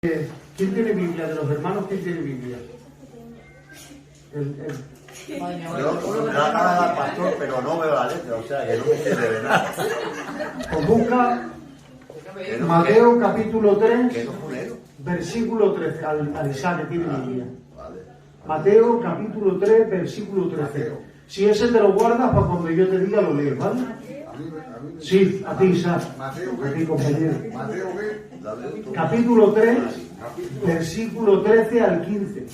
¿Quién tiene Biblia? De los hermanos, ¿quién tiene Biblia? Yo la cara al pastor, pero no veo la letra, o sea que no me sirve de nada. Os busca Mateo capítulo 3, Que no funero. versículo 13, al Isa que tiene Biblia. Vale. Mateo capítulo 3, versículo 13. Si ese te lo guardas, para cuando yo te diga lo lees, ¿vale? Sí, a ti, Isa. A ti, compañero. Capítulo 3, versículo 13 al 15.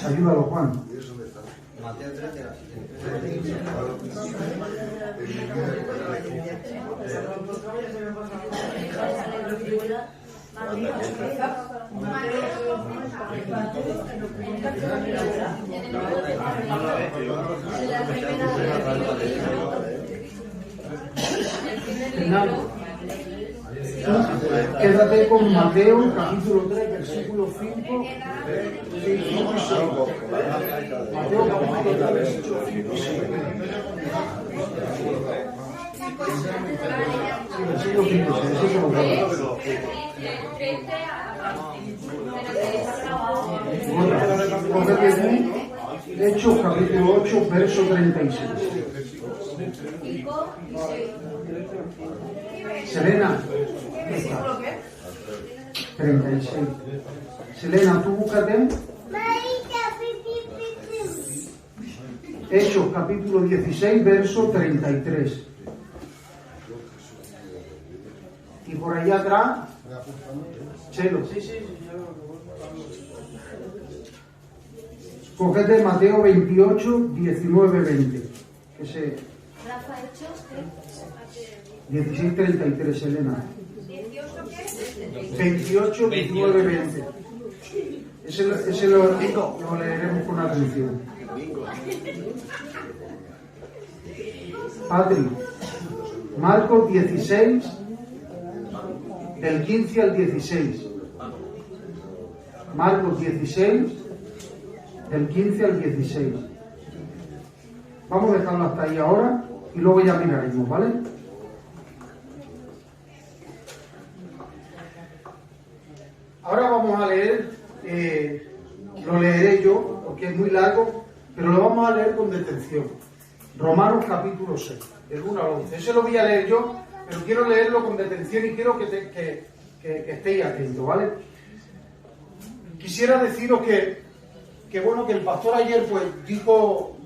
Ayúdalo, Juan. Mateo 13. Quédate con Mateo capítulo 3, versículo 5. Mateo capítulo 3, versículo 5. Versículo 5. Hechos capítulo 8, verso 36. Selena, 36. Selena, tú búscate Hechos capítulo 16, verso 33. Y por allá atrás, Chelo. Cógete Mateo 28, 19, 20. Que se... 16, 33, Elena. 28, 19, 20. Ese lo leeremos con atención. Patri, Marcos 16, del 15 al 16. Marcos 16, del 15 al 16. Vamos a dejarlo hasta ahí ahora y luego ya miraremos, ¿vale? Ahora vamos a leer, lo leeré yo porque es muy largo, pero lo vamos a leer con detención. Romanos capítulo 6, del 1 al 11. Ese lo voy a leer yo, pero quiero leerlo con detención y quiero que estéis atentos, ¿vale? Quisiera deciros que bueno, que el pastor ayer pues dijo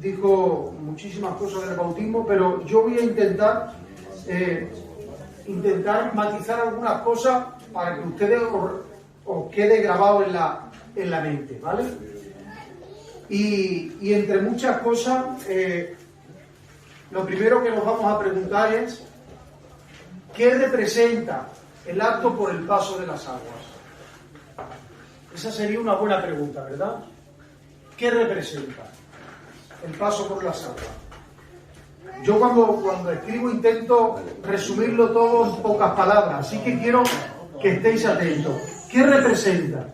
muchísimas cosas del bautismo, pero yo voy a intentar matizar algunas cosas para que ustedes os quede grabado en la mente, ¿vale? Y entre muchas cosas, lo primero que nos vamos a preguntar es ¿qué representa el acto por el paso de las aguas? Esa sería una buena pregunta, ¿verdad? ¿Qué representa el paso por las aguas? Yo cuando escribo intento resumirlo todo en pocas palabras, así que quiero que estéis atentos. ¿Qué representa?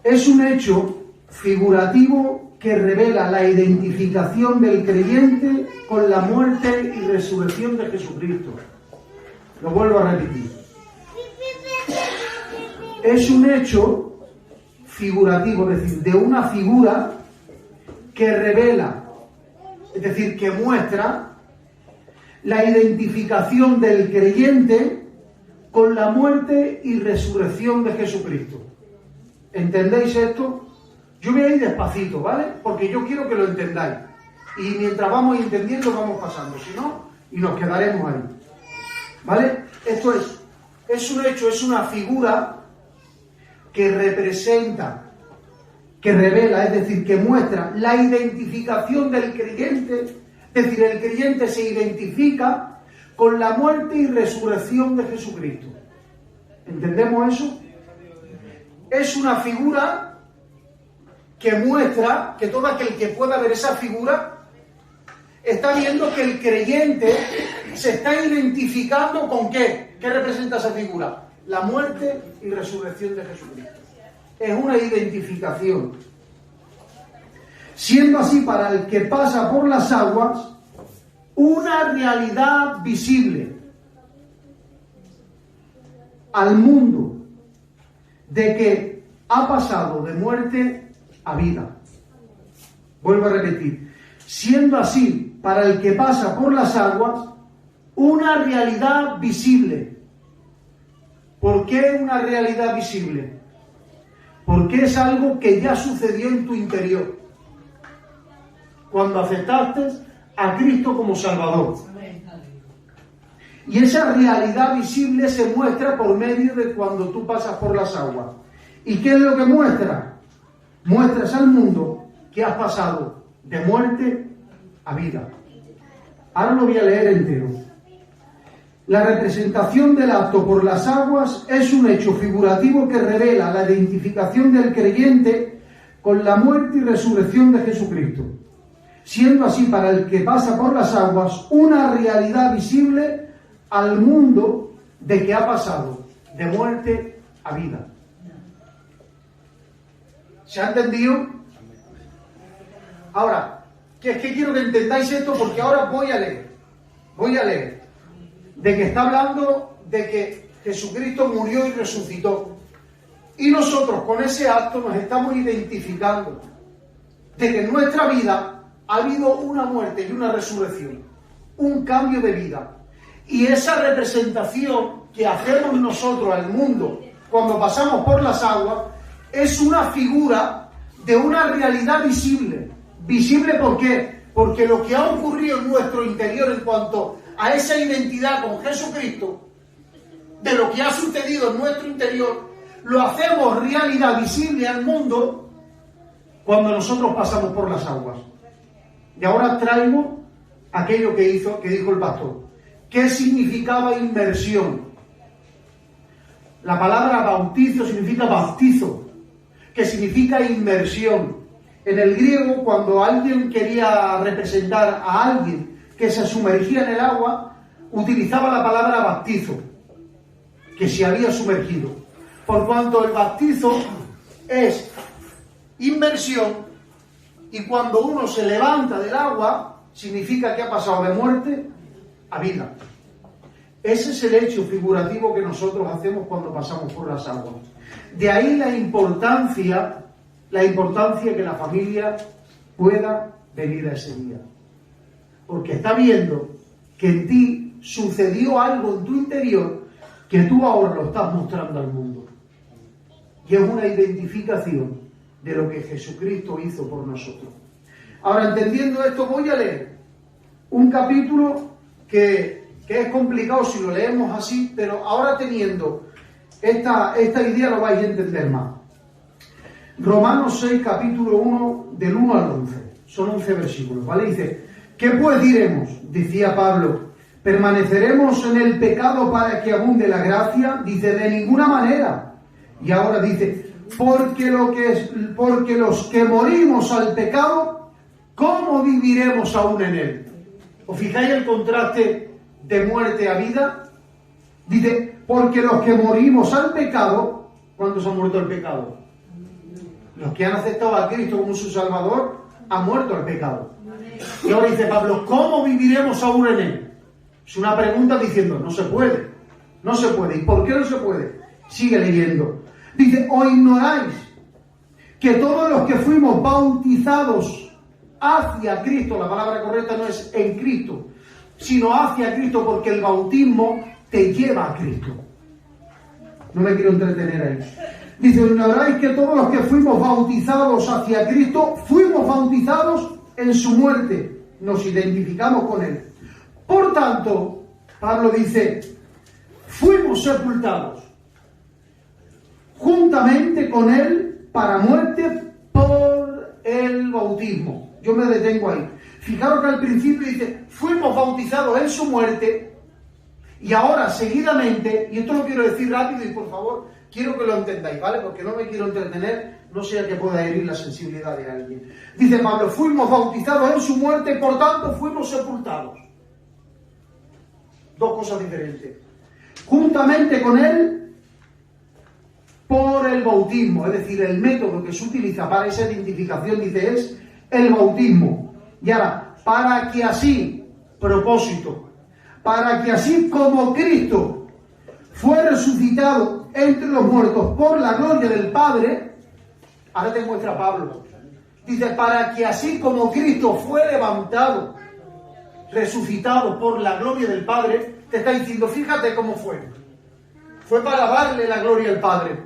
Es un hecho figurativo que revela la identificación del creyente con la muerte y resurrección de Jesucristo. Lo vuelvo a repetir. Es un hecho figurativo, es decir, de una figura que revela, es decir, que muestra la identificación del creyente con la muerte y resurrección de Jesucristo. ¿Entendéis esto? Yo voy a ir despacito, ¿vale? Porque yo quiero que lo entendáis. Y mientras vamos entendiendo, vamos pasando. Si no, y nos quedaremos ahí. ¿Vale? Esto es un hecho, es una figura que representa, que revela, es decir, que muestra la identificación del creyente, es decir, el creyente se identifica con la muerte y resurrección de Jesucristo. ¿Entendemos eso? Es una figura que muestra que todo aquel que pueda ver esa figura está viendo que el creyente se está identificando con ¿qué? ¿Qué representa esa figura? La muerte y resurrección de Jesucristo. Es una identificación. Siendo así para el que pasa por las aguas una realidad visible. al mundo de que ha pasado de muerte a vida. Vuelvo a repetir, siendo así para el que pasa por las aguas una realidad visible. ¿Por qué una realidad visible? Porque es algo que ya sucedió en tu interior cuando aceptaste a Cristo como Salvador. Y esa realidad visible se muestra por medio de cuando tú pasas por las aguas. ¿Y qué es lo que muestra? Muestras al mundo que has pasado de muerte a vida. Ahora lo voy a leer entero. La representación del acto por las aguas es un hecho figurativo que revela la identificación del creyente con la muerte y resurrección de Jesucristo, siendo así para el que pasa por las aguas una realidad visible al mundo de que ha pasado de muerte a vida. ¿Se ha entendido? Ahora, que es que quiero que entendáis esto porque ahora voy a leer, de que está hablando de que Jesucristo murió y resucitó. Y nosotros con ese acto nos estamos identificando de que en nuestra vida ha habido una muerte y una resurrección, un cambio de vida. Y esa representación que hacemos nosotros al mundo cuando pasamos por las aguas es una figura de una realidad visible. ¿Visible por qué? Porque lo que ha ocurrido en nuestro interior en cuanto a esa identidad con Jesucristo, de lo que ha sucedido en nuestro interior, lo hacemos realidad visible al mundo cuando nosotros pasamos por las aguas. Y ahora traigo aquello que dijo el pastor. ¿Qué significaba inmersión? La palabra bautizo significa bautizo, que significa inmersión. En el griego, cuando alguien quería representar a alguien que se sumergía en el agua, utilizaba la palabra bautizo, que se había sumergido. Por cuanto el bautizo es inmersión, y cuando uno se levanta del agua, significa que ha pasado de muerte a vida. Ese es el hecho figurativo que nosotros hacemos cuando pasamos por las aguas. De ahí la importancia que la familia pueda venir a ese día. Porque está viendo que en ti sucedió algo en tu interior que tú ahora lo estás mostrando al mundo. Y es una identificación de lo que Jesucristo hizo por nosotros. Ahora, entendiendo esto, voy a leer un capítulo que es complicado si lo leemos así, pero ahora teniendo esta idea lo vais a entender más. Romanos 6, capítulo 1, del 1 al 11. Son 11 versículos, ¿vale? Dice, ¿qué pues diremos? Decía Pablo, ¿permaneceremos en el pecado para que abunde la gracia? Dice, de ninguna manera. Y ahora dice, porque los que morimos al pecado, ¿cómo viviremos aún en él? ¿Os fijáis el contraste de muerte a vida? Dice, porque los que morimos al pecado, ¿cuántos han muerto al pecado? Los que han aceptado a Cristo como su Salvador han muerto al pecado. Y ahora dice Pablo, ¿cómo viviremos aún en él? Es una pregunta diciendo, no se puede. No se puede. ¿Y por qué no se puede? Sigue leyendo. Dice, ¿o ignoráis que todos los que fuimos bautizados hacia Cristo, la palabra correcta no es en Cristo, sino hacia Cristo, porque el bautismo te lleva a Cristo? No me quiero entretener ahí. Dice, ignoráis que todos los que fuimos bautizados hacia Cristo, fuimos bautizados en su muerte. Nos identificamos con Él. Por tanto, Pablo dice, fuimos sepultados juntamente con Él para muerte por el bautismo. Yo me detengo ahí. Fijaros que al principio dice, fuimos bautizados en su muerte, y ahora seguidamente, y esto lo quiero decir rápido y por favor, quiero que lo entendáis, ¿vale? Porque no me quiero entretener, no sea que pueda herir la sensibilidad de alguien. Dice Pablo, fuimos bautizados en su muerte, por tanto fuimos sepultados. Dos cosas diferentes. Juntamente con Él, por el bautismo, es decir, el método que se utiliza para esa identificación, dice, es el bautismo. Y ahora, para que así, propósito, para que así como Cristo fue resucitado entre los muertos por la gloria del Padre, ahora te muestra Pablo, dice, para que así como Cristo fue levantado, resucitado por la gloria del Padre, te está diciendo, fíjate cómo fue. Fue para darle la gloria al Padre.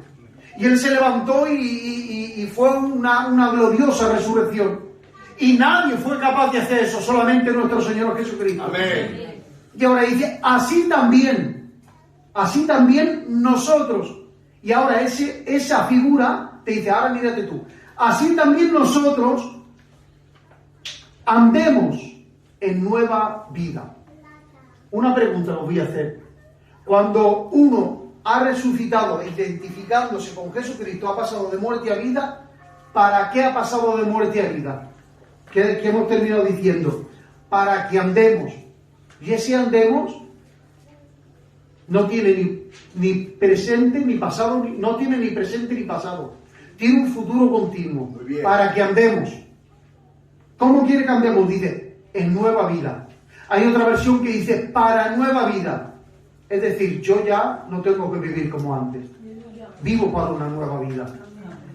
Y Él se levantó y fue una gloriosa resurrección. Y nadie fue capaz de hacer eso, solamente nuestro Señor Jesucristo. Amén. Y ahora dice, así también nosotros. Y ahora esa figura te dice, ahora mírate tú. Así también nosotros andemos en nueva vida. Una pregunta os voy a hacer. Cuando uno ha resucitado identificándose con Jesucristo, ha pasado de muerte a vida, ¿para qué ha pasado de muerte a vida? ¿Qué hemos terminado diciendo? Para que andemos. Y ese andemos no tiene ni presente ni pasado, no tiene ni presente ni pasado. Tiene un futuro continuo. Para que andemos. ¿Cómo quiere que andemos? Dice, en nueva vida. Hay otra versión que dice, para nueva vida. Es decir, yo ya no tengo que vivir como antes. Vivo para una nueva vida.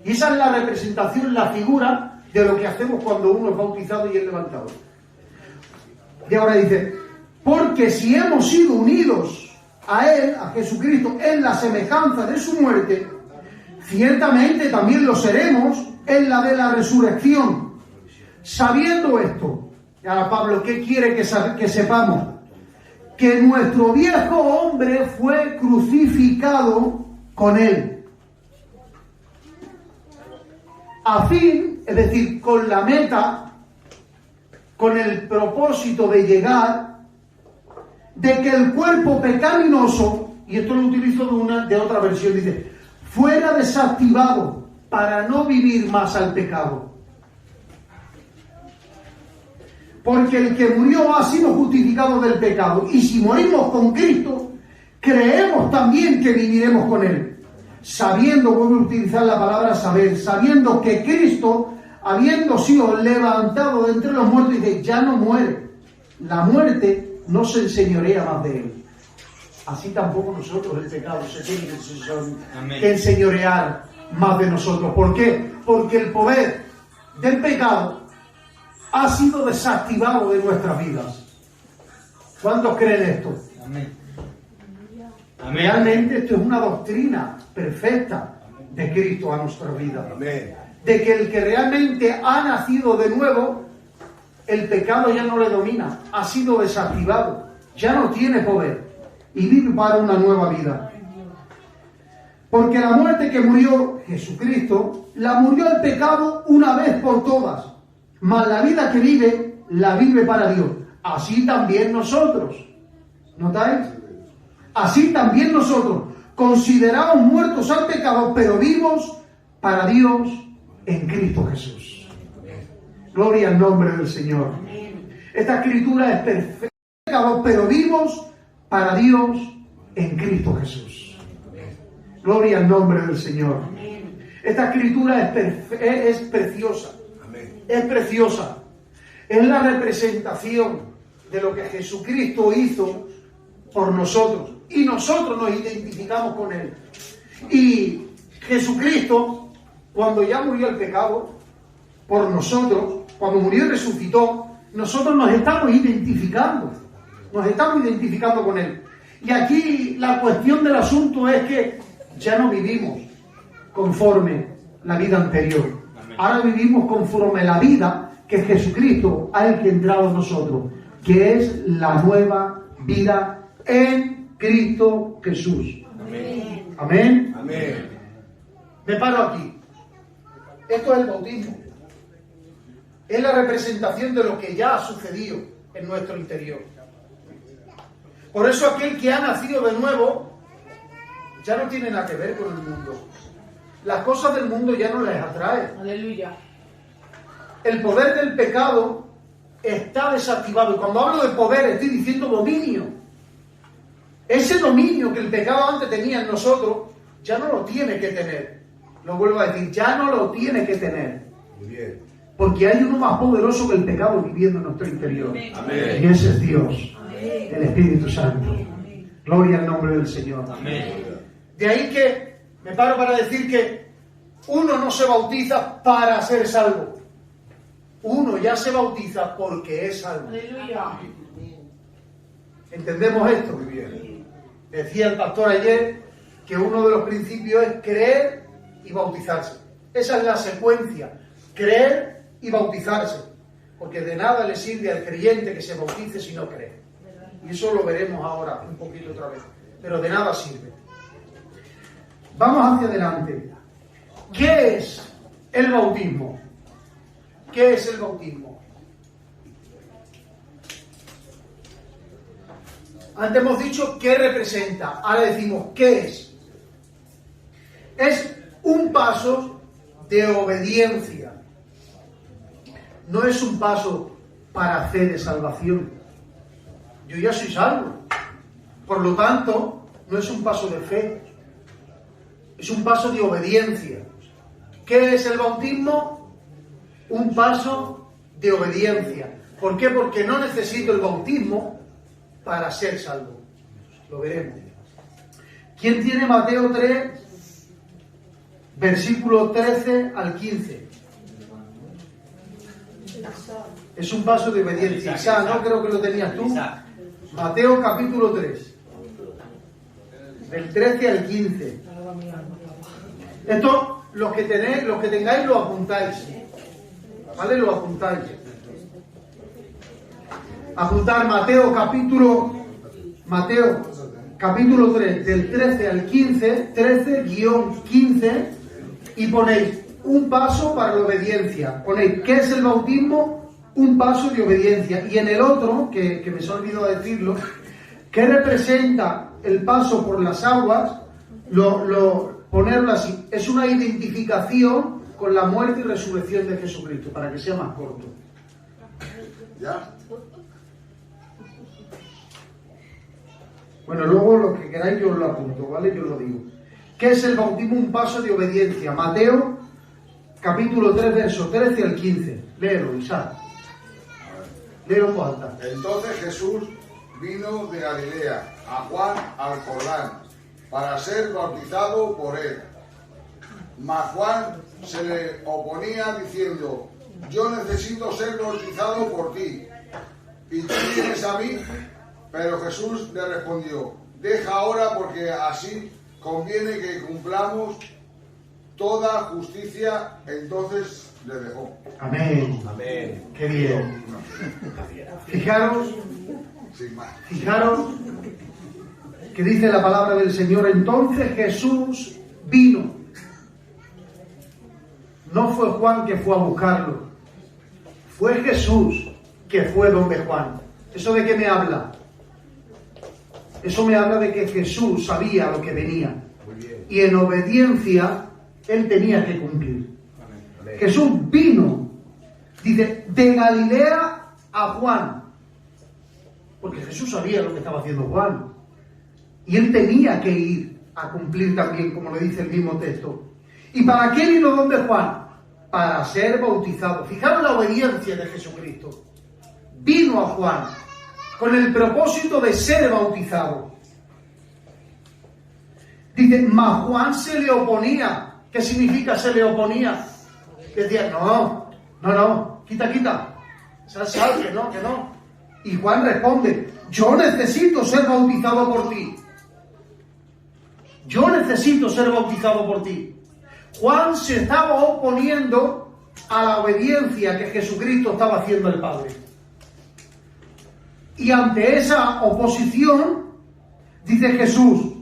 Y esa es la representación, la figura de lo que hacemos cuando uno es bautizado y es levantado. Y ahora dice, porque si hemos sido unidos a Él, a Jesucristo, en la semejanza de su muerte, ciertamente también lo seremos en la de la resurrección. Sabiendo esto, y ahora Pablo, ¿qué quiere que sepamos? Que nuestro viejo hombre fue crucificado con Él. A fin, es decir, con la meta, con el propósito de llegar, de que el cuerpo pecaminoso, y esto lo utilizo de otra versión, dice, fuera desactivado para no vivir más al pecado. Porque el que murió ha sido justificado del pecado. Y si morimos con Cristo, creemos también que viviremos con Él. Sabiendo, voy a utilizar la palabra saber, sabiendo que Cristo, habiendo sido levantado de entre los muertos, dice, ya no muere. La muerte no se enseñorea más de Él. Así tampoco nosotros, el pecado, se tiene que enseñorear más de nosotros. ¿Por qué? Porque el poder del pecado ha sido desactivado de nuestras vidas. ¿Cuántos creen esto? Amén. Realmente esto es una doctrina perfecta de Cristo a nuestra vida. Amén. De que el que realmente ha nacido de nuevo, el pecado ya no le domina, ha sido desactivado, ya no tiene poder y vive para una nueva vida. Porque la muerte que murió Jesucristo, la murió el pecado una vez por todas, mas la vida que vive, la vive para Dios. Así también nosotros. ¿Notáis? Así también nosotros, considerados muertos al pecado, pero vivos para Dios en Cristo Jesús. Gloria al nombre del Señor. Esta escritura es perfecta, pero vivos para Dios en Cristo Jesús. Gloria al nombre del Señor. Esta escritura es preciosa. Es preciosa. Es la representación de lo que Jesucristo hizo por nosotros. Y nosotros nos identificamos con Él. Y Jesucristo, cuando ya murió el pecado por nosotros, cuando murió y resucitó, nosotros nos estamos identificando. Nos estamos identificando con Él. Y aquí la cuestión del asunto es que ya no vivimos conforme la vida anterior. Ahora vivimos conforme la vida que Jesucristo ha engendrado en nosotros, que es la nueva vida en Cristo Jesús. Amén. Amén. Amén. Me paro aquí. Esto es el bautismo. Es la representación de lo que ya ha sucedido en nuestro interior. Por eso aquel que ha nacido de nuevo ya no tiene nada que ver con el mundo. Las cosas del mundo ya no les atrae. Aleluya. El poder del pecado está desactivado. Y cuando hablo de poder, estoy diciendo dominio. Ese dominio que el pecado antes tenía en nosotros, ya no lo tiene que tener. Lo vuelvo a decir, ya no lo tiene que tener. Muy bien. Porque hay uno más poderoso que el pecado viviendo en nuestro interior. Amén. Y ese es Dios, Amén. el Espíritu Santo. Gloria al nombre del Señor. Amén. De ahí que me paro para decir que uno no se bautiza para ser salvo. Uno ya se bautiza porque es salvo. ¿Entendemos esto? Muy bien. Decía el pastor ayer que uno de los principios es creer y bautizarse. Esa es la secuencia. Creer y bautizarse. Porque de nada le sirve al creyente que se bautice si no cree. Y eso lo veremos ahora un poquito otra vez. Pero de nada sirve. Vamos hacia adelante. ¿Qué es el bautismo? ¿Qué es el bautismo? Antes hemos dicho qué representa. Ahora decimos qué es. Es un paso de obediencia. No es un paso para fe de salvación. Yo ya soy salvo. Por lo tanto, no es un paso de fe. Es un paso de obediencia. ¿Qué es el bautismo? Un paso de obediencia. ¿Por qué? Porque no necesito el bautismo para ser salvo. Lo veremos. ¿Quién tiene Mateo 3, versículo 13 al 15? Es un paso de obediencia. Isaac, ¿no? Creo que lo tenías tú. Mateo capítulo 3, del 13 al 15. Esto, los que tengáis, lo apuntáis. ¿Vale? Lo apuntáis. Apuntar Mateo capítulo 3, del 13 al 15, 13-15, y ponéis un paso para la obediencia. Ponéis, ¿qué es el bautismo? Un paso de obediencia. Y en el otro, que me se ha olvidado decirlo, ¿qué representa el paso por las aguas? Ponerlo así. Es una identificación con la muerte y resurrección de Jesucristo, para que sea más corto. ¿Ya? Bueno, luego lo que queráis yo os lo apunto, ¿vale? Yo lo digo. ¿Qué es el bautismo? Un paso de obediencia. Mateo, capítulo 3, verso 13 al 15. Léelo, Isaac. Léelo en voz alta. Entonces Jesús vino de Galilea a Juan al Jordán para ser bautizado por él. Mas Juan se le oponía diciendo: yo necesito ser bautizado por ti, y tú vienes a mí. Pero Jesús le respondió: deja ahora, porque así conviene que cumplamos toda justicia. Entonces le dejó. Amén. Amén. Qué bien. Fijaros que dice la palabra del Señor. Entonces Jesús vino. No fue Juan que fue a buscarlo. Fue Jesús que fue donde Juan. ¿Eso de qué me habla? Eso me habla de que Jesús sabía lo que venía. Y en obediencia, él tenía que cumplir. Amén. Jesús vino, dice, de Galilea a Juan. Porque Jesús sabía lo que estaba haciendo Juan. Y él tenía que ir a cumplir también, como le dice el mismo texto. ¿Y para qué vino donde Juan? Para ser bautizado. Fijaros la obediencia de Jesucristo. Vino a Juan con el propósito de ser bautizado. Dice, mas Juan se le oponía. ¿Qué significa se le oponía? Decía, no, quita. Sal, que no. Y Juan responde, yo necesito ser bautizado por ti. Yo necesito ser bautizado por ti. Juan se estaba oponiendo a la obediencia que Jesucristo estaba haciendo al Padre. Y ante esa oposición, dice Jesús,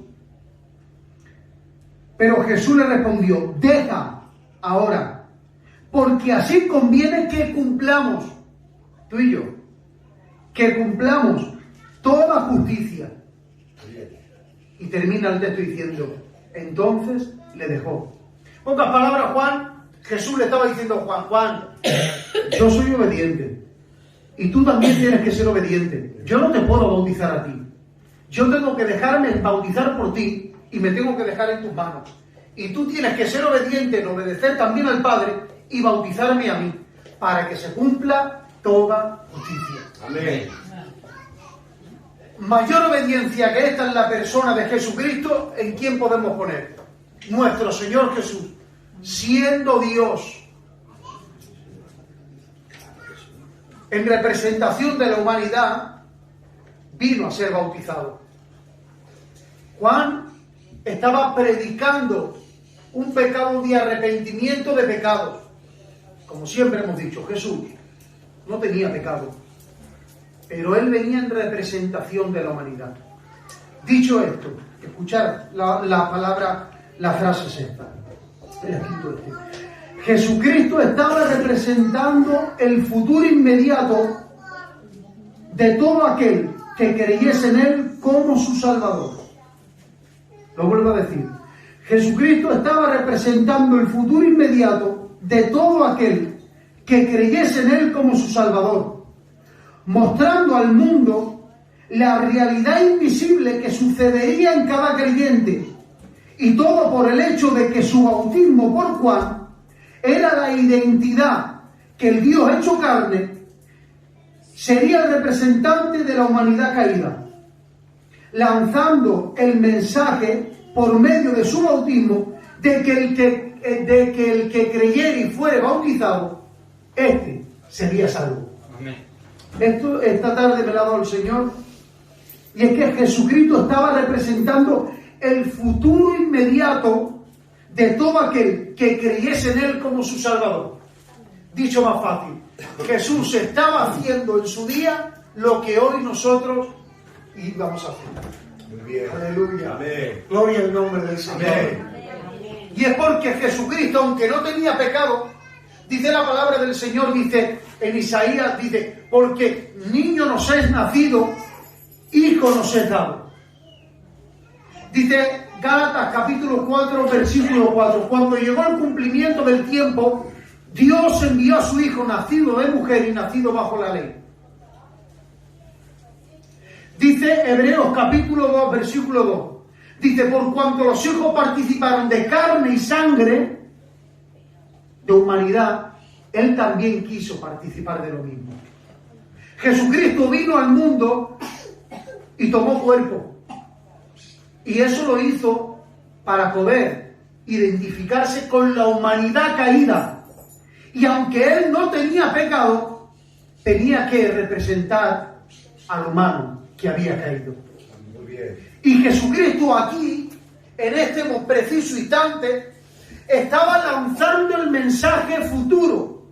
pero Jesús le respondió, deja ahora, porque así conviene que cumplamos, tú y yo, que cumplamos toda justicia. Y termina el texto diciendo, entonces le dejó. En otras palabras, Jesús le estaba diciendo a Juan, yo soy obediente. Y tú también tienes que ser obediente. Yo no te puedo bautizar a ti. Yo tengo que dejarme bautizar por ti y me tengo que dejar en tus manos. Y tú tienes que ser obediente en obedecer también al Padre y bautizarme a mí para que se cumpla toda justicia. Amén. mayor obediencia que esta en la persona de Jesucristo, ¿en quién podemos poner? Nuestro Señor Jesús, siendo Dios, en representación de la humanidad, vino a ser bautizado. Juan estaba predicando un pecado de arrepentimiento de pecados. Como siempre hemos dicho, Jesús no tenía pecado, pero él venía en representación de la humanidad. Dicho esto, escuchar la palabra, la frase es esta. Jesucristo estaba representando el futuro inmediato de todo aquel que creyese en él como su Salvador. Lo vuelvo a decir. Jesucristo estaba representando el futuro inmediato de todo aquel que creyese en él como su Salvador, mostrando al mundo la realidad invisible que sucedería en cada creyente, y todo por el hecho de que su bautismo por Juan era la identidad que el Dios hecho carne sería el representante de la humanidad caída, lanzando el mensaje por medio de su bautismo de que el que creyera y fuere bautizado, este sería salvo. Amén. Esto esta tarde me lo ha dado el Señor, y es que Jesucristo estaba representando el futuro inmediato de todo aquel que creyese en él como su Salvador. Dicho más fácil, Jesús estaba haciendo en su día lo que hoy nosotros íbamos a hacer. Muy bien. Aleluya. Amén. Gloria al nombre del Señor. Amén. Y es porque Jesucristo, aunque no tenía pecado, dice la palabra del Señor, dice en Isaías, dice, porque niño nos es nacido, hijo nos es dado. Dice Gálatas capítulo 4, versículo 4, cuando llegó el cumplimiento del tiempo, Dios envió a su Hijo, nacido de mujer y nacido bajo la ley. Dice Hebreos capítulo 2, versículo 2. Dice, por cuanto los hijos participaron de carne y sangre, de humanidad, Él también quiso participar de lo mismo. Jesucristo vino al mundo y tomó cuerpo. Y eso lo hizo para poder identificarse con la humanidad caída. Y aunque Él no tenía pecado, tenía que representar al humano que había caído. Muy bien. Y Jesucristo aquí, en este preciso instante, estaba lanzando el mensaje futuro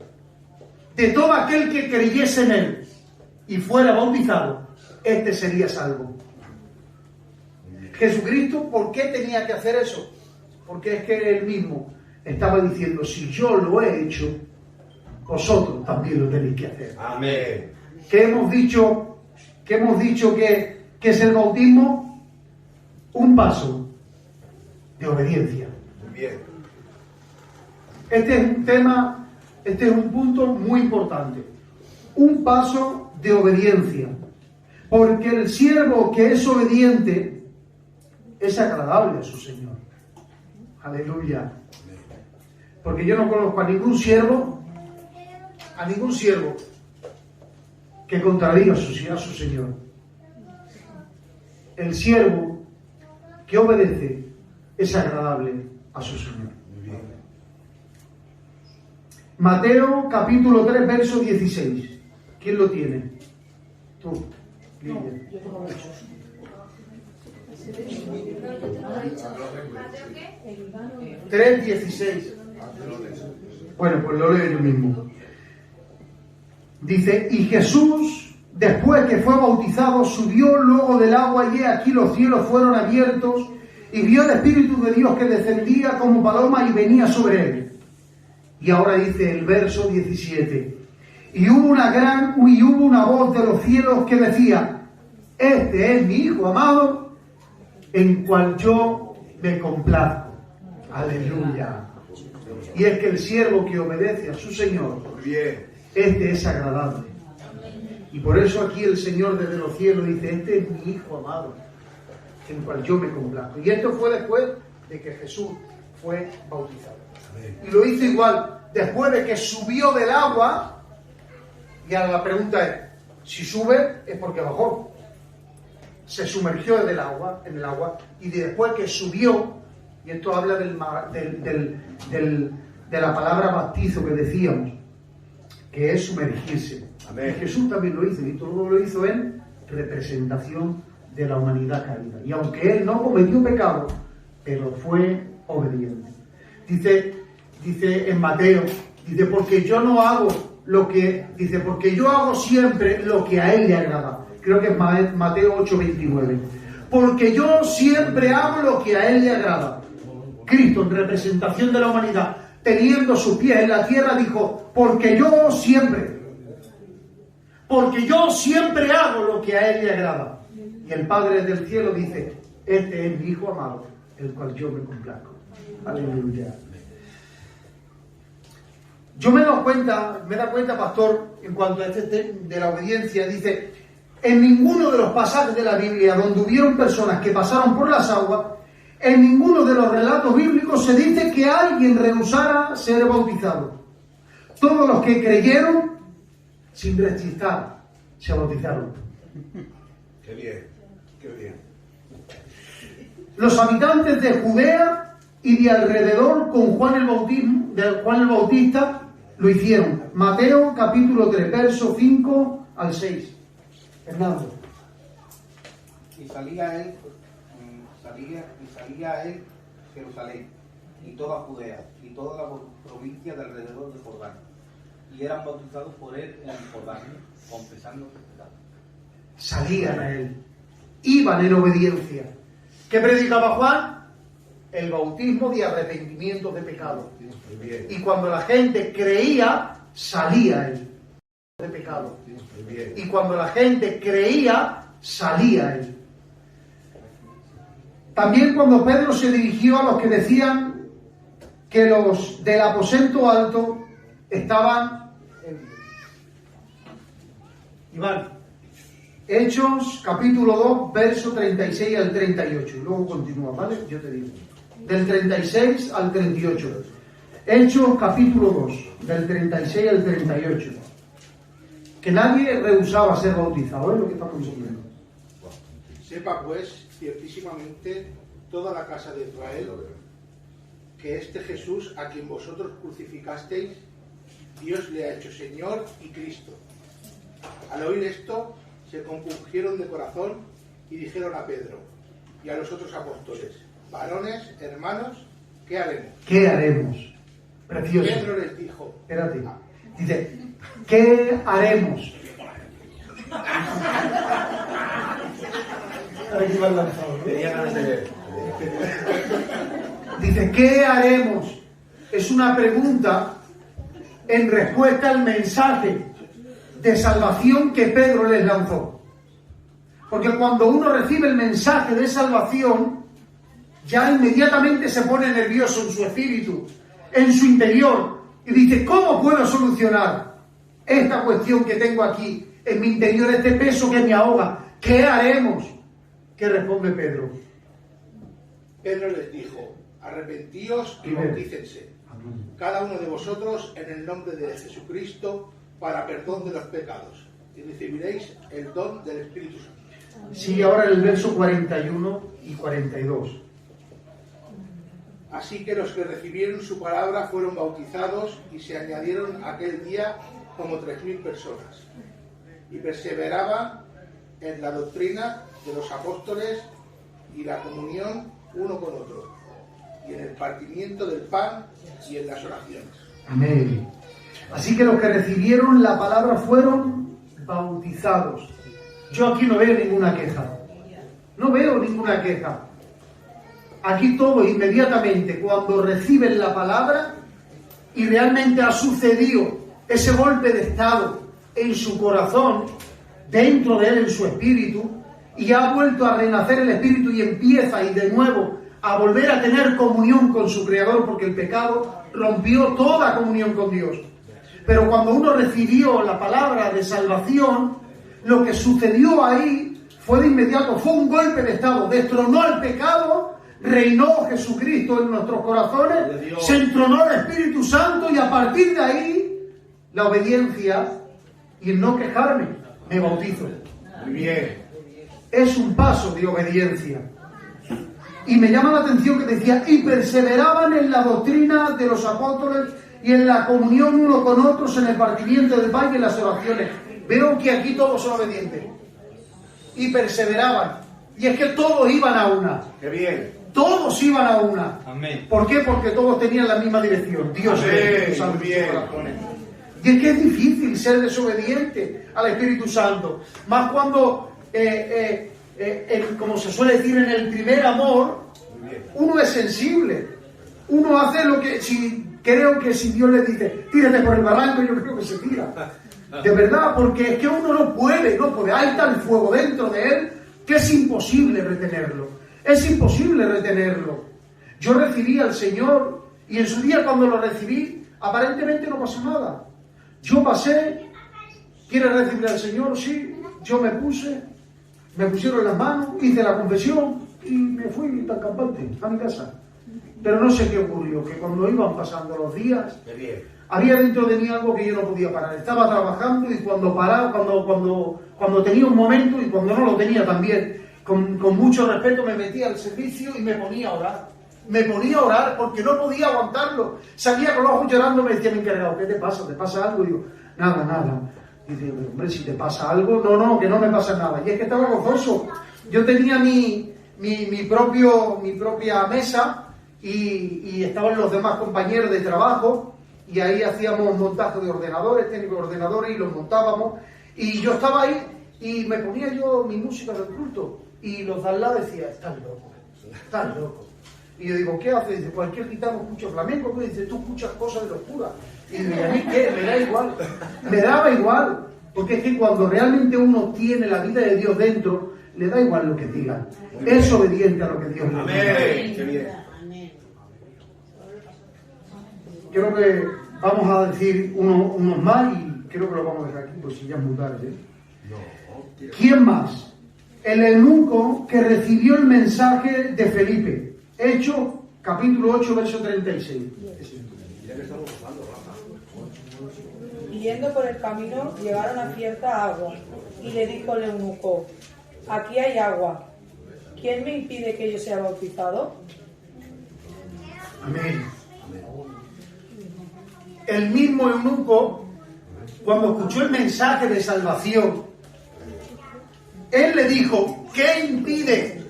de todo aquel que creyese en Él y fuera bautizado, este sería salvo. Jesucristo, ¿por qué tenía que hacer eso? Porque es que Él mismo estaba diciendo, si yo lo he hecho, vosotros también lo tenéis que hacer. Amén. ¿Qué hemos dicho que es el bautismo? Un paso de obediencia. Bien. Este es un tema, este es un punto muy importante. Un paso de obediencia. Porque el siervo que es obediente es agradable a su Señor. Aleluya. Porque yo no conozco a ningún siervo que contradiga a su Señor. El siervo que obedece es agradable a su Señor. Mateo capítulo 3, verso 16. ¿Quién lo tiene? Tú, Lidia. 3:16. Bueno, pues lo leo yo mismo. Dice, y Jesús, después que fue bautizado, subió luego del agua, y aquí los cielos fueron abiertos, y vio el Espíritu de Dios que descendía como paloma y venía sobre él. Y ahora dice el verso 17, y hubo una voz de los cielos que decía, este es mi Hijo amado, en cual yo me complazco. Aleluya. Y es que el siervo que obedece a su Señor, este es agradable. Y por eso aquí el Señor desde los cielos dice, este es mi Hijo amado, en cual yo me complazco. Y esto fue después de que Jesús fue bautizado. Y lo hizo igual, después de que subió del agua, y ahora la pregunta es, si sube es porque bajó. se sumergió en el agua, y después que subió, y esto habla de la palabra bautizo que decíamos, que es sumergirse. Amén. Y Jesús también lo hizo, y todo lo hizo en representación de la humanidad caída. Y aunque él no cometió pecado, pero fue obediente. Dice en Mateo, dice, porque yo hago siempre lo que a él le agrada. Creo que es Mateo 8:29. Porque yo siempre hago lo que a él le agrada. Cristo, en representación de la humanidad, teniendo sus pies en la tierra, dijo, porque yo siempre hago lo que a él le agrada. Y el Padre del cielo dice, este es mi Hijo amado, el cual yo me complazco. Aleluya. Yo me da cuenta, pastor, en cuanto a este de la obediencia, dice, en ninguno de los pasajes de la Biblia donde hubieron personas que pasaron por las aguas, en ninguno de los relatos bíblicos se dice que alguien rehusara ser bautizado. Todos los que creyeron, sin rechistar, se bautizaron. Qué bien, qué bien. Los habitantes de Judea y de alrededor con Juan el Bautista lo hicieron. Mateo capítulo 3, verso 5 al 6. Hernando. Y salía a él Jerusalén, y toda Judea, y toda la provincia de alrededor de Jordán, y eran bautizados por él en el Jordán, confesando sus pecados. Salían a él, iban en obediencia. ¿Qué predicaba Juan? El bautismo de arrepentimiento de pecado. Y cuando la gente creía, salía a él de pecado. Y cuando la gente creía, salía a él. También cuando Pedro se dirigió a los que decían que los del aposento alto estaban Iván, Hechos capítulo 2, verso 36 al 38. Y luego continúa, ¿vale? Yo te digo. Del 36 al 38. Hechos capítulo 2, del 36 al 38. Que nadie rehusaba ser bautizado, es lo que estamos diciendo. Sepa pues, ciertísimamente, toda la casa de Israel, que este Jesús, a quien vosotros crucificasteis, Dios le ha hecho Señor y Cristo. Al oír esto, se compungieron de corazón y dijeron a Pedro y a los otros apóstoles, varones, hermanos, ¿qué haremos? ¿Qué haremos? Precioso. Pedro les dijo, Espérate. Dice, ¿qué haremos? Aquí va el lanzador, ¿eh? Tenía ganas de ver. Dice, ¿qué haremos? Es una pregunta en respuesta al mensaje de salvación que Pedro les lanzó. Porque cuando uno recibe el mensaje de salvación, ya inmediatamente se pone nervioso en su espíritu, en su interior, y dice, ¿cómo puedo solucionar esta cuestión que tengo aquí en mi interior, este peso que me ahoga? ¿Qué haremos? ¿Qué responde Pedro? Pedro les dijo, arrepentíos y bautícense, cada uno de vosotros en el nombre de Jesucristo, para perdón de los pecados, y recibiréis el don del Espíritu Santo. Sigue ahora el verso 41 y 42. Así que los que recibieron su palabra fueron bautizados y se añadieron aquel día como 3.000 personas. Y perseveraban en la doctrina de los apóstoles y la comunión uno con otro, y en el partimiento del pan y en las oraciones. Amén. Así que los que recibieron la palabra fueron bautizados. Yo aquí no veo ninguna queja. No veo ninguna queja. Aquí todo inmediatamente, cuando reciben la palabra y realmente ha sucedido ese golpe de estado en su corazón, dentro de él, en su espíritu, y ha vuelto a renacer el espíritu y empieza y de nuevo a volver a tener comunión con su Creador, porque el pecado rompió toda comunión con Dios. Pero cuando uno recibió la palabra de salvación, lo que sucedió ahí fue de inmediato, fue un golpe de estado, destronó el pecado, reinó Jesucristo en nuestros corazones, se entronó el Espíritu Santo y a partir de ahí, la obediencia y el no quejarme, me bautizo. Muy bien. es un paso de obediencia. Y me llama la atención que decía, y perseveraban en la doctrina de los apóstoles y en la comunión uno con otros, en el partimiento del pan y en las oraciones. Veo que aquí todos son obedientes. Y perseveraban. Y es que todos iban a una. ¡Qué bien! Todos iban a una. Amén. ¿Por qué? Porque todos tenían la misma dirección. Dios Amén. Santo, Muy bien. y es que es difícil ser desobediente al Espíritu Santo. Más cuando, como se suele decir, en el primer amor, uno es sensible. Uno hace lo que, creo que si Dios le dice, tírate por el barranco, yo creo que se tira. De verdad, porque es que uno no puede. Hay tal fuego dentro de él que es imposible retenerlo. Es imposible retenerlo. Yo recibí al Señor y en su día cuando lo recibí, aparentemente no pasó nada. Yo pasé, ¿quieres recibir al Señor? Sí, yo me pusieron las manos, hice la confesión y me fui tan campante a mi casa. Pero no sé qué ocurrió, que cuando iban pasando los días, había dentro de mí algo que yo no podía parar. Estaba trabajando y cuando paraba, cuando tenía un momento y cuando no lo tenía también, con mucho respeto me metía al servicio y me ponía a orar. Me ponía a orar porque no podía aguantarlo. Salía con los ojos llorando, me decía mi encargado, ¿qué te pasa? ¿Te pasa algo? Y digo, nada. Y digo, hombre, si te pasa algo, no, que no me pasa nada. Y es que estaba gozoso. Yo tenía mi propia mesa y estaban los demás compañeros de trabajo y ahí hacíamos montaje de ordenadores, técnicos de ordenadores y los montábamos. Y yo estaba ahí y me ponía yo mi música del culto y los de al lado decían, estás loco. Y yo digo, ¿qué haces? Dice, cualquier gitano escucha flamenco. Pues dice, tú escuchas cosas de los curas. Y digo, ¿y a mí qué? Me da igual. Me daba igual. Porque es que cuando realmente uno tiene la vida de Dios dentro, le da igual lo que digan. Es obediente a lo que Dios le diga. Amén. Qué bien. Creo que vamos a decir unos más y creo que lo vamos a dejar aquí, pues si ya es muy tarde. ¿Quién más? El eunuco que recibió el mensaje de Felipe. Hechos, capítulo 8, verso 36. Y yendo por el camino, llegaron a cierta agua, y le dijo el eunuco, aquí hay agua, ¿quién me impide que yo sea bautizado? Amén. El mismo eunuco, cuando escuchó el mensaje de salvación, él le dijo, ¿qué impide?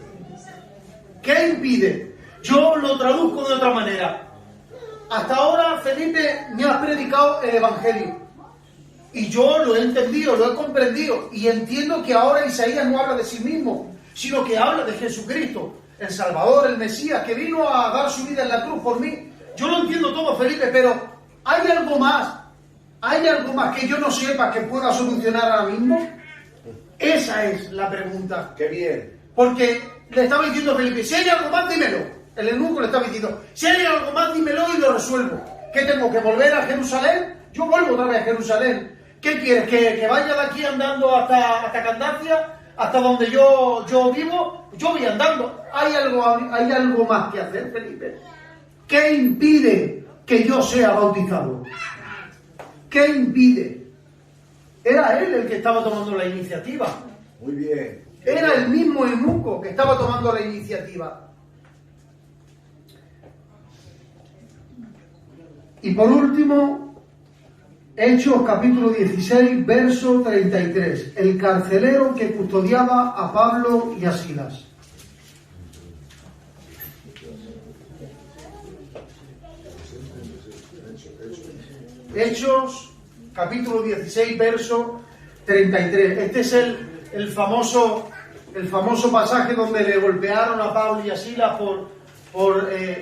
¿Qué impide? Yo lo traduzco de otra manera. Hasta ahora, Felipe, me has predicado el Evangelio. Y yo lo he entendido, lo he comprendido. Y entiendo que ahora Isaías no habla de sí mismo, sino que habla de Jesucristo, el Salvador, el Mesías, que vino a dar su vida en la cruz por mí. Yo lo entiendo todo, Felipe, pero ¿hay algo más? ¿Hay algo más que yo no sepa que pueda solucionar ahora mismo? Esa es la pregunta. ¡Qué bien! Porque le estaba diciendo a Felipe, si hay algo más, dímelo. El eunuco le estaba diciendo, si hay algo más, dímelo y lo resuelvo. ¿Qué tengo que volver a Jerusalén? Yo vuelvo otra vez a Jerusalén. ¿Qué quieres? ¿Que vaya de aquí andando hasta Candacia? ¿Hasta donde yo vivo? Yo voy andando. ¿Hay algo más que hacer, Felipe? ¿Qué impide que yo sea bautizado? ¿Qué impide? Era él el que estaba tomando la iniciativa. Muy bien. Era el mismo eunuco que estaba tomando la iniciativa. Y por último, Hechos capítulo 16, verso 33. El carcelero que custodiaba a Pablo y a Silas. Hechos capítulo 16, verso 33. Este es el famoso pasaje donde le golpearon a Pablo y a Silas por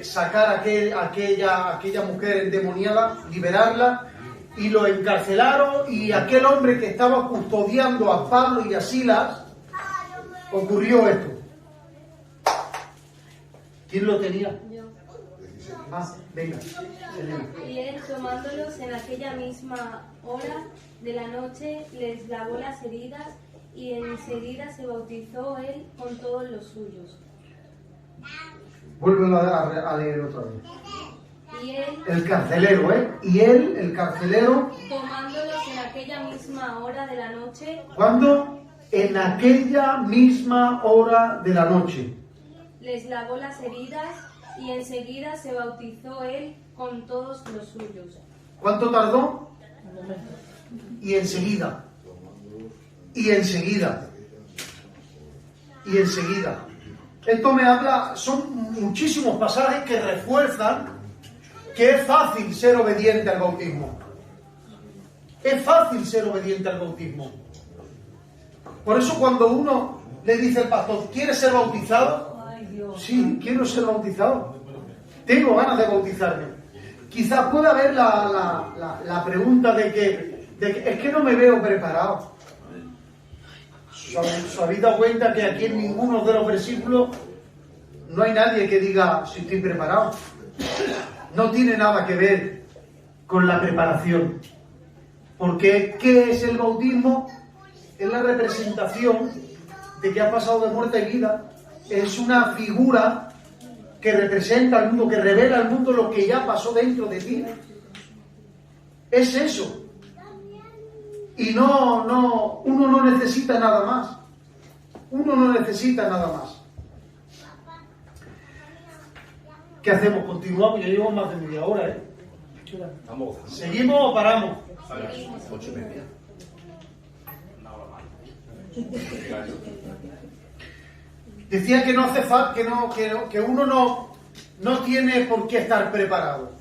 sacar a aquella mujer endemoniada, liberarla, y lo encarcelaron, y aquel hombre que estaba custodiando a Pablo y a Silas, ocurrió esto. ¿Quién lo tenía? Yo. Venga. Y él, tomándolos en aquella misma hora de la noche, les lavó las heridas, y enseguida se bautizó él con todos los suyos. Vuelve a leer otra vez. Y él, El carcelero, Y él, el carcelero, tomándolos en aquella misma hora de la noche, ¿cuándo? en aquella misma hora de la noche. Les lavó las heridas y enseguida se bautizó él con todos los suyos. ¿Cuánto tardó? Y enseguida. Y enseguida. Y enseguida. Esto me habla, son muchísimos pasajes que refuerzan que es fácil ser obediente al bautismo. Es fácil ser obediente al bautismo. Por eso cuando uno le dice al pastor, ¿quieres ser bautizado? Sí, quiero ser bautizado. Tengo ganas de bautizarme. Quizás pueda haber la pregunta de que es que no me veo preparado. ¿Os habéis dado cuenta que aquí en ninguno de los versículos no hay nadie que diga si estoy preparado? No tiene nada que ver con la preparación. Porque ¿qué es el bautismo? Es la representación de que ha pasado de muerte a vida. Es una figura que representa al mundo, que revela al mundo lo que ya pasó dentro de ti. Es eso. Y uno no necesita nada más. Uno no necesita nada más. ¿Qué hacemos? ¿Continuamos? Ya llevamos más de media hora, ¿eh? ¿Seguimos o paramos? 8:30. Decía que no hace falta, que uno no tiene por qué estar preparado.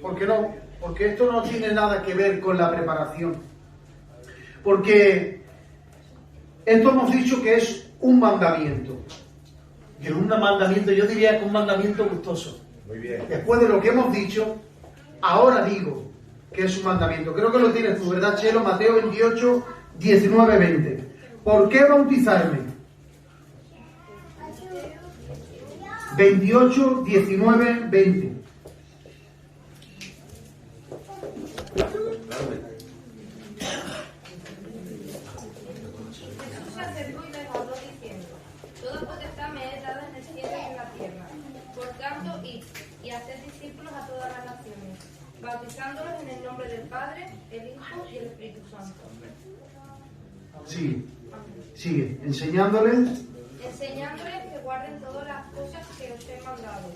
¿Por qué no? Porque esto no tiene nada que ver con la preparación. Porque esto hemos dicho que es un mandamiento. Y un mandamiento, yo diría que es un mandamiento gustoso. Muy bien. Después de lo que hemos dicho, ahora digo que es un mandamiento. Creo que lo tienes tú, ¿verdad, Chelo? Mateo 28, 19, 20. ¿Por qué bautizarme? 28, 19, 20. Jesús se acercó y les habló diciendo: Toda potestad me es dada en el cielo y en la tierra. Por tanto, id y haced discípulos a todas las naciones, bautizándolos en el nombre del Padre, el Hijo y el Espíritu Santo. Sigue, enseñándoles Que guarden todas las cosas que os he mandado.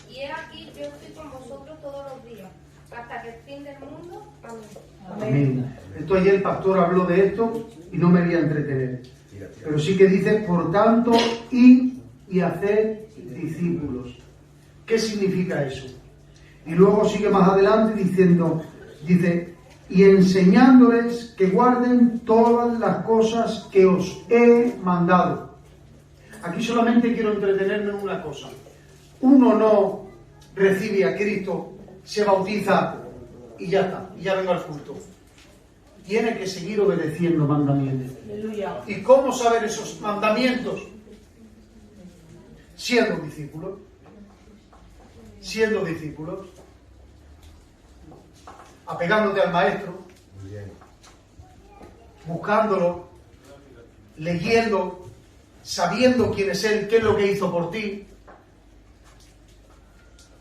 Y he aquí, yo estoy con vosotros todos los días, hasta que el fin del mundo. Amén. Amén. Esto ayer el pastor habló de esto y no me voy a entretener. Pero sí que dice, por tanto, id y haced discípulos. ¿Qué significa eso? Y luego sigue más adelante diciendo, y enseñándoles que guarden todas las cosas que os he mandado. Aquí solamente quiero entretenerme en una cosa. Uno no recibe a Cristo, se bautiza y ya está, y ya vengo al culto. Tiene que seguir obedeciendo mandamientos. Aleluya. ¿Y cómo saber esos mandamientos? Siendo discípulos. Siendo discípulos. Apegándote al maestro. Muy bien. Buscándolo. Leyendo. Sabiendo quién es Él, qué es lo que hizo por ti.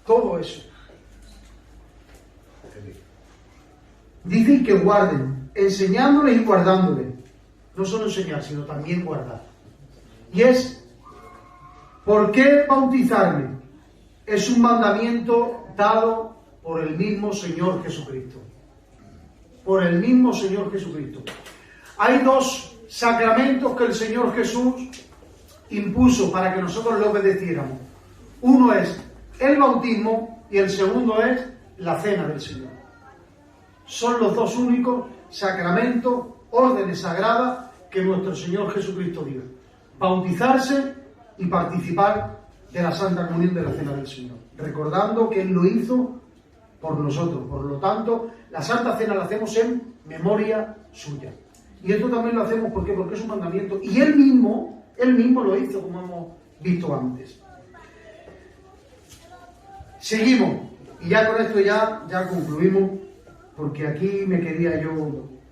Todo eso. Dicen que guarden, enseñándoles y guardándoles. No solo enseñar, sino también guardar. Y es, ¿por qué bautizarme? Es un mandamiento dado por el mismo Señor Jesucristo. Por el mismo Señor Jesucristo. Hay dos sacramentos que el Señor Jesús impuso para que nosotros lo obedeciéramos. Uno es el bautismo y el segundo es la cena del Señor. Son los dos únicos sacramentos, órdenes sagradas que nuestro Señor Jesucristo dio. Bautizarse y participar de la Santa Comunión de la Cena del Señor. Recordando que Él lo hizo por nosotros. Por lo tanto, la Santa Cena la hacemos en memoria suya. Y esto también lo hacemos porque es un mandamiento. Y Él mismo lo hizo, como hemos visto antes. Seguimos. Y ya con esto ya concluimos. Porque aquí me quería yo...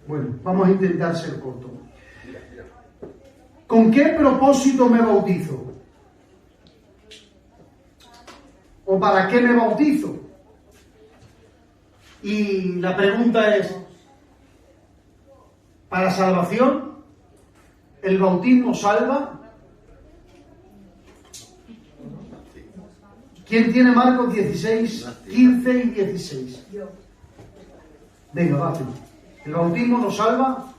Bueno, vamos a intentar ser cortos. ¿Con qué propósito me bautizo? ¿O para qué me bautizo? Y la pregunta es, ¿para salvación? ¿El bautismo salva? ¿Quién tiene Marcos 16, 15 y 16? Venga, va. ¿El bautismo nos salva?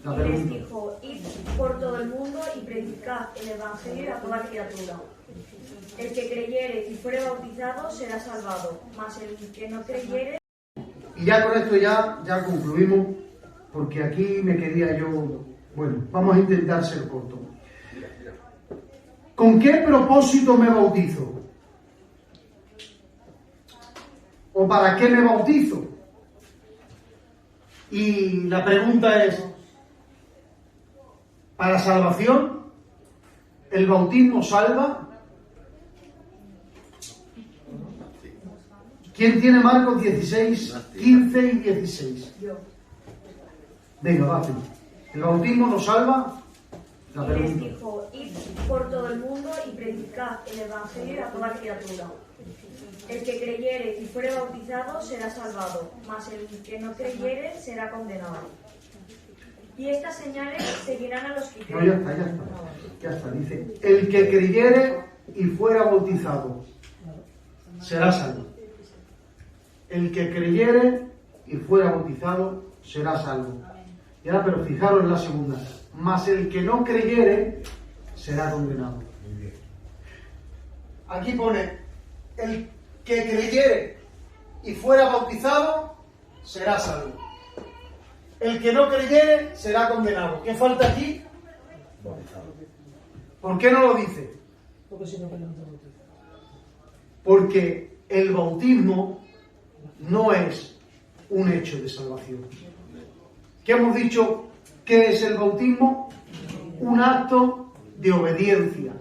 La Y les pregunta. dijo, id por todo el mundo y predicad el Evangelio a toda criatura. El que creyere y fuere bautizado será salvado, mas el que no creyere... Y ya con esto ya concluimos, porque aquí me quería yo... Bueno, vamos a intentar ser cortos. ¿Con qué propósito me bautizo? ¿O para qué me bautizo? Y la pregunta es, ¿para salvación? ¿El bautismo salva? ¿Quién tiene Marcos 16, 15 y 16? Venga, va. ¿El bautismo nos salva? La Y les pregunta. dijo, id por todo el mundo y predicad el Evangelio a toda criatura. El que creyere y fuere bautizado será salvado, mas el que no creyere será condenado. Y estas señales seguirán a los que No, creen. ya está. Dice, el que creyere y fuera bautizado será salvo. El que creyere y fuera bautizado será salvo. Y ahora, pero fijaros en la segunda. Mas el que no creyere será condenado. Aquí pone, el que creyere y fuera bautizado será salvo. El que no creyere será condenado. ¿Qué falta aquí? ¿Por qué no lo dice? Porque el bautismo no es un hecho de salvación. ¿Qué hemos dicho? ¿Qué es el bautismo? Un acto de obediencia.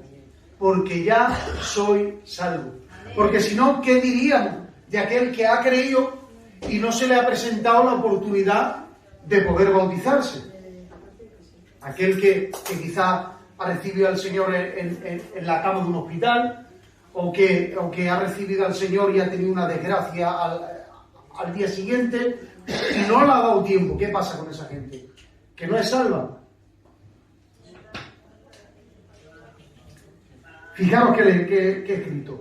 Porque ya soy salvo. Porque si no, ¿qué diríamos de aquel que ha creído y no se le ha presentado la oportunidad de poder bautizarse? Aquel que quizá ha recibido al Señor en la cama de un hospital, o que ha recibido al Señor y ha tenido una desgracia al día siguiente y no le ha dado tiempo. ¿Qué pasa con esa gente? Que no es salva. Fijaros que he escrito.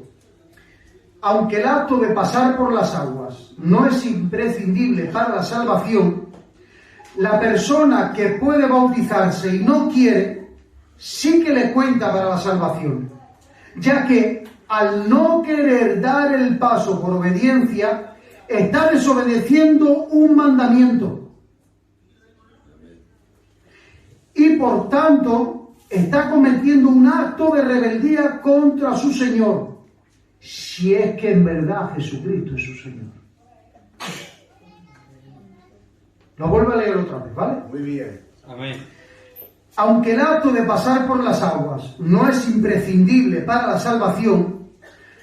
Aunque el acto de pasar por las aguas no es imprescindible para la salvación, la persona que puede bautizarse y no quiere, sí que le cuenta para la salvación, ya que al no querer dar el paso por obediencia, está desobedeciendo un mandamiento. Y por tanto, está cometiendo un acto de rebeldía contra su Señor, si es que en verdad Jesucristo es su Señor. Lo vuelvo a leer otra vez, ¿vale? Muy bien. Amén. Aunque el acto de pasar por las aguas no es imprescindible para la salvación,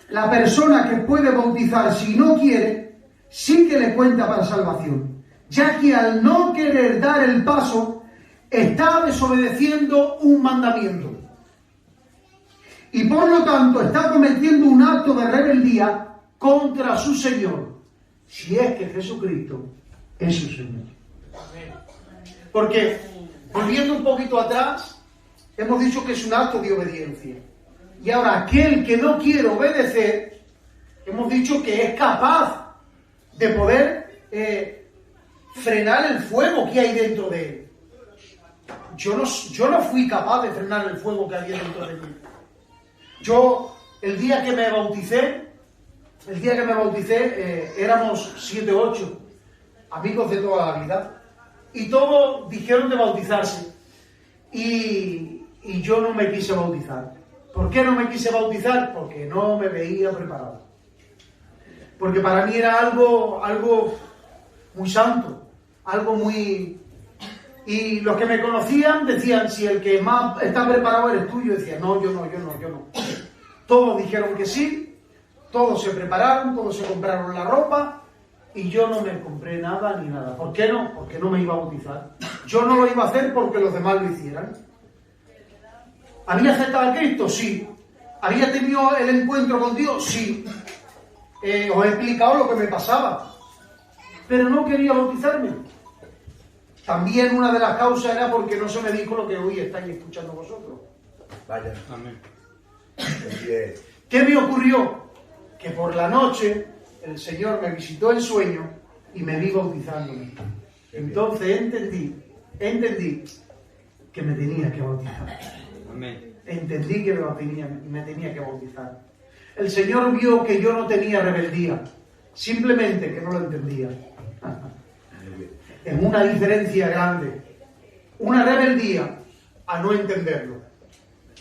la persona que puede bautizarse y no quiere, sí que le cuenta para salvación, ya que al no querer dar el paso, está desobedeciendo un mandamiento. Y por lo tanto está cometiendo un acto de rebeldía contra su Señor, si es que Jesucristo es su Señor. Porque, volviendo un poquito atrás, hemos dicho que es un acto de obediencia. Y ahora, aquel que no quiere obedecer, hemos dicho que es capaz de poder frenar el fuego que hay dentro de él. Yo no fui capaz de frenar el fuego que había dentro de mí. Yo, el día que me bauticé, éramos 7 o 8 amigos de toda la vida. Y todos dijeron de bautizarse. Y yo no me quise bautizar. ¿Por qué no me quise bautizar? Porque no me veía preparado. Porque para mí era algo muy santo, algo muy... Y los que me conocían decían, si el que más está preparado eres tú, yo decía, no, yo no. Todos dijeron que sí, todos se prepararon, todos se compraron la ropa, y yo no me compré nada ni nada. ¿Por qué no? Porque no me iba a bautizar. Yo no lo iba a hacer porque los demás lo hicieran. ¿Había aceptado a Cristo? Sí. ¿Había tenido el encuentro con Dios? Sí. Os he explicado lo que me pasaba. Pero no quería bautizarme. También una de las causas era porque no se me dijo lo que hoy estáis escuchando vosotros. Vaya. Amén. Bien. ¿Qué me ocurrió? Que por la noche el Señor me visitó en sueño y me vi bautizándome. Entonces entendí que me tenía que bautizar. Amén. Entendí que me tenía que bautizar. El Señor vio que yo no tenía rebeldía, simplemente que no lo entendía. Es una diferencia grande. Una rebeldía a no entenderlo.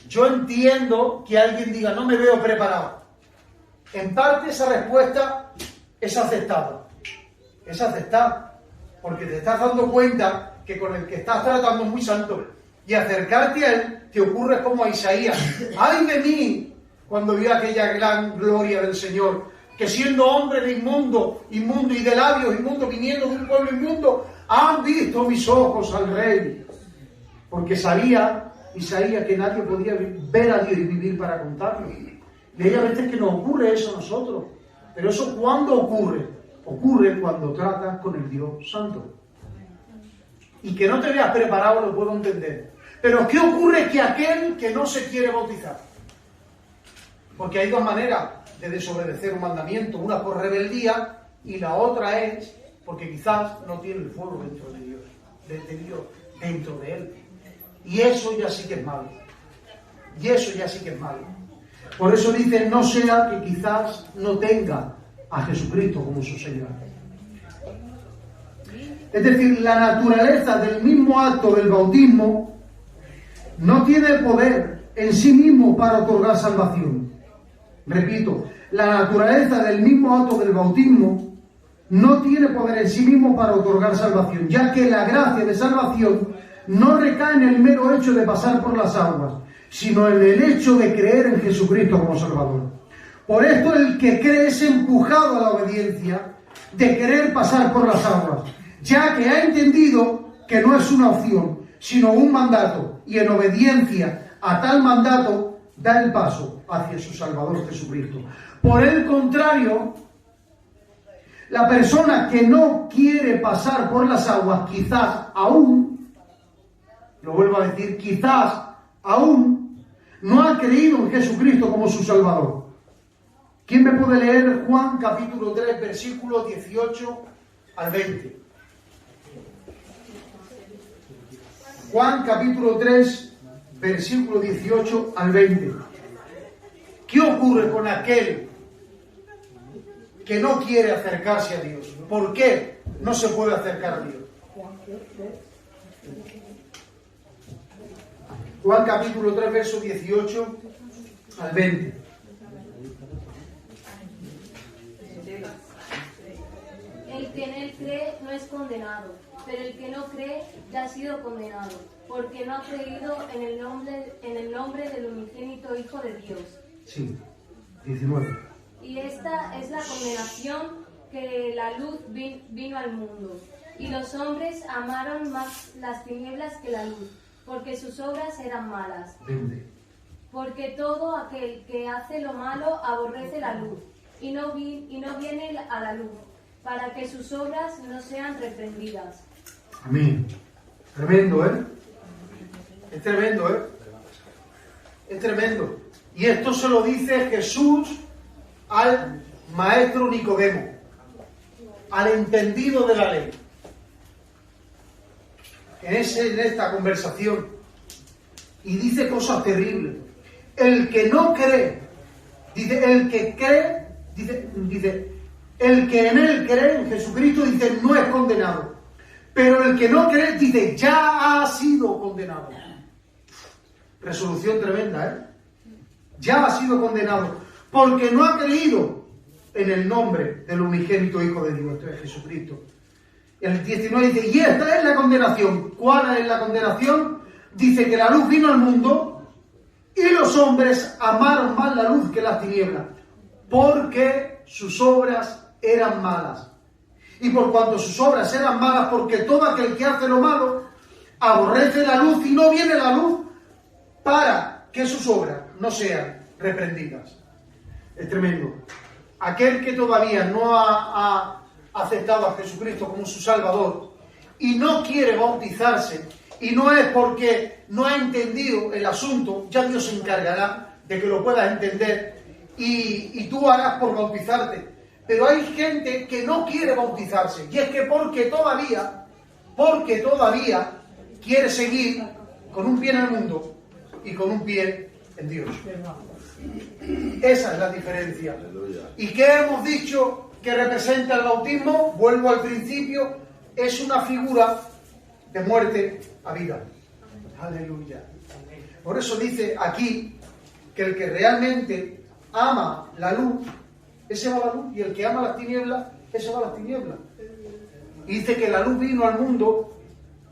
Yo entiendo que alguien diga, no me veo preparado. En parte esa respuesta es aceptada. Es aceptada. Porque te estás dando cuenta que con el que estás tratando es muy santo. Y acercarte a él te ocurre como a Isaías. ¡Ay de mí! Cuando vio aquella gran gloria del Señor. Que siendo hombre de inmundo y de labios inmundos, viniendo de un pueblo inmundo, han visto mis ojos al Rey. Porque sabía Isaías que nadie podía ver a Dios y vivir para contarlo. Y hay a veces que nos ocurre eso a nosotros. Pero eso ¿cuándo ocurre? Ocurre cuando tratas con el Dios Santo. Y que no te veas preparado lo puedo entender. Pero ¿qué ocurre? Que aquel que no se quiere bautizar. Porque hay dos maneras de desobedecer un mandamiento. Una por rebeldía y la otra es porque quizás no tiene el fuego dentro de Dios. De Dios dentro de él. Y eso ya sí que es malo. Y eso ya sí que es malo. Por eso dice, no sea que quizás no tenga a Jesucristo como su Señor. Es decir, la naturaleza del mismo acto del bautismo no tiene el poder en sí mismo para otorgar salvación. Repito, la naturaleza del mismo acto del bautismo no tiene poder en sí mismo para otorgar salvación, ya que la gracia de salvación no recae en el mero hecho de pasar por las aguas, sino en el hecho de creer en Jesucristo como Salvador. Por esto el que cree es empujado a la obediencia de querer pasar por las aguas, ya que ha entendido que no es una opción, sino un mandato, y en obediencia a tal mandato da el paso hacia su Salvador Jesucristo. Por el contrario, la persona que no quiere pasar por las aguas, quizás aún, lo vuelvo a decir, quizás aún no ha creído en Jesucristo como su Salvador. ¿Quién me puede leer Juan capítulo 3, versículos 18 al 20? Juan capítulo 3, versículo 18 al 20. ¿Qué ocurre con aquel que no quiere acercarse a Dios? ¿Por qué no se puede acercar a Dios? Juan capítulo 3, verso 18 al 20. El que en él cree no es condenado, pero el que no cree ya ha sido condenado, porque no ha creído en el nombre del unigénito Hijo de Dios. Sí, 19. Y esta es la condenación, que la luz vino al mundo, y los hombres amaron más las tinieblas que la luz, porque sus obras eran malas. 20. Porque todo aquel que hace lo malo aborrece la luz, y no viene a la luz, para que sus obras no sean reprendidas. Amén. Tremendo, ¿eh? Es tremendo, ¿eh? Es tremendo. Y esto se lo dice Jesús al maestro Nicodemo, al entendido de la ley. En esta conversación. Y dice cosas terribles. El que no cree, dice, el que cree, dice, el que en él cree, en Jesucristo, dice, no es condenado. Pero el que no cree, dice, ya ha sido condenado. Resolución tremenda, ¿eh? Ya ha sido condenado. Porque no ha creído en el nombre del unigénito Hijo de Dios, esto es Jesucristo. El 19 dice, y esta es la condenación. ¿Cuál es la condenación? Dice que la luz vino al mundo y los hombres amaron más la luz que las tinieblas, porque sus obras eran malas. Y por cuanto sus obras eran malas, porque todo aquel que hace lo malo aborrece la luz y no viene la luz para que sus obras no sean reprendidas. Es tremendo. Aquel que todavía no ha aceptado a Jesucristo como su Salvador y no quiere bautizarse, y no es porque no ha entendido el asunto, ya Dios se encargará de que lo puedas entender y tú hagas por bautizarte. Pero hay gente que no quiere bautizarse, y es que porque todavía quiere seguir con un pie en el mundo y con un pie en Dios. Esa es la diferencia. ¿Y qué hemos dicho que representa el bautismo? Vuelvo al principio, es una figura de muerte a vida. Aleluya. Por eso dice aquí que el que realmente ama la luz, ese va a la luz, y el que ama las tinieblas, ese va a las tinieblas. Y dice que la luz vino al mundo,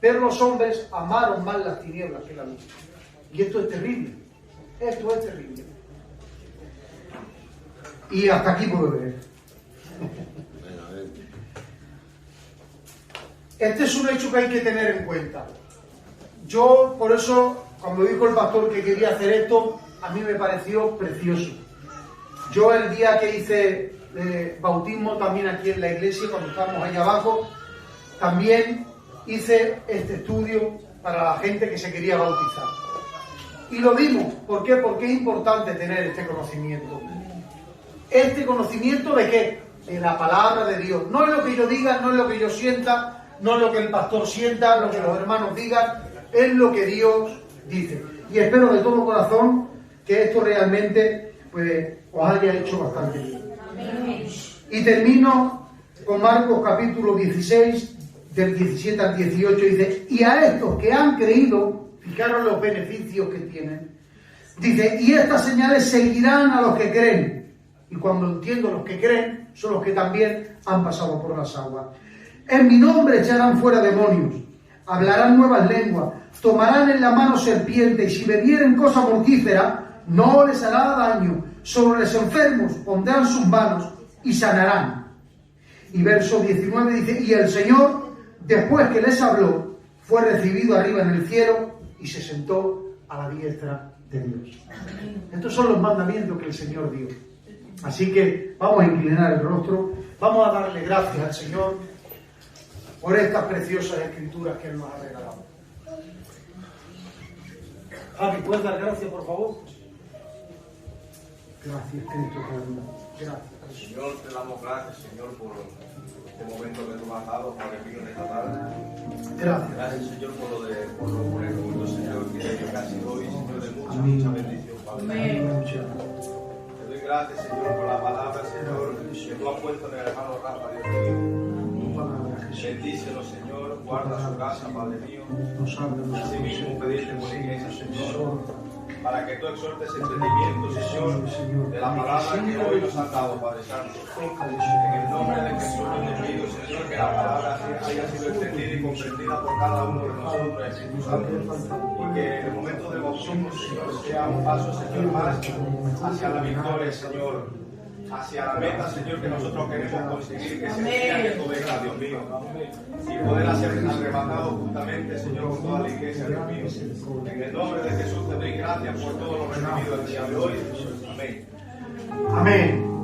pero los hombres amaron más las tinieblas que la luz. Y esto es terrible. Esto es terrible. Y hasta aquí puedo ver. Este es un hecho que hay que tener en cuenta. Yo, por eso, cuando dijo el pastor que quería hacer esto, a mí me pareció precioso. Yo el día que hice bautismo también aquí en la iglesia, cuando estábamos allá abajo, también hice este estudio para la gente que se quería bautizar. Y lo vimos. ¿Por qué? Porque es importante tener este conocimiento. ¿Este conocimiento de qué? De la palabra de Dios. No es lo que yo diga, no es lo que yo sienta, no es lo que el pastor sienta, lo que los hermanos digan, es lo que Dios dice. Y espero de todo corazón que esto realmente pues, os haya hecho bastante bien. Y termino con Marcos capítulo 16, del 17 al 18, dice, y a estos que han creído, fijaros los beneficios que tienen, dice, y estas señales seguirán a los que creen. Y cuando entiendo los que creen, son los que también han pasado por las aguas. En mi nombre echarán fuera demonios, hablarán nuevas lenguas, tomarán en la mano serpiente, y si bebieren cosa mortífera, no les hará daño. Sobre los enfermos pondrán sus manos y sanarán. Y verso 19 dice, y el Señor, después que les habló, fue recibido arriba en el cielo y se sentó a la diestra de Dios. Estos son los mandamientos que el Señor dio. Así que vamos a inclinar el rostro, vamos a darle gracias al Señor por estas preciosas escrituras que Él nos ha regalado. Javi, ¿puedes dar gracias, por favor? Gracias, Cristo, gracias. Señor, te damos gracias, Señor, por este momento que tú has dado, Padre mío, de esta tarde. Gracias. Gracias, Señor, por el culto, Señor, que ha sido hoy, Señor, de mucha bendición, Padre. Te doy gracias, Señor, por la palabra, Señor, que tú has puesto en el hermano Rafa, Dios mío. Bendícelo, Señor, guarda su casa, Padre mío. Asimismo, pedirte por la iglesia, Señor, para que tú exhortes el entendimiento, Señor, de la palabra que hoy nos has dado, Padre Santo. En el nombre de Jesús te pido, Señor, que la palabra haya sido entendida y comprendida por cada uno de nosotros, Espíritu Santo. Y que en el momento del bautismo, Señor, sea un paso, Señor, más hacia la victoria, Señor. Hacia la meta, Señor, que nosotros queremos conseguir, que se día que tú vengas, Dios mío, y poder ser arrebatados justamente, Señor, con toda la iglesia, Dios mío. En el nombre de Jesús te doy gracias por todo lo recibido el día de hoy. Amén. Amén.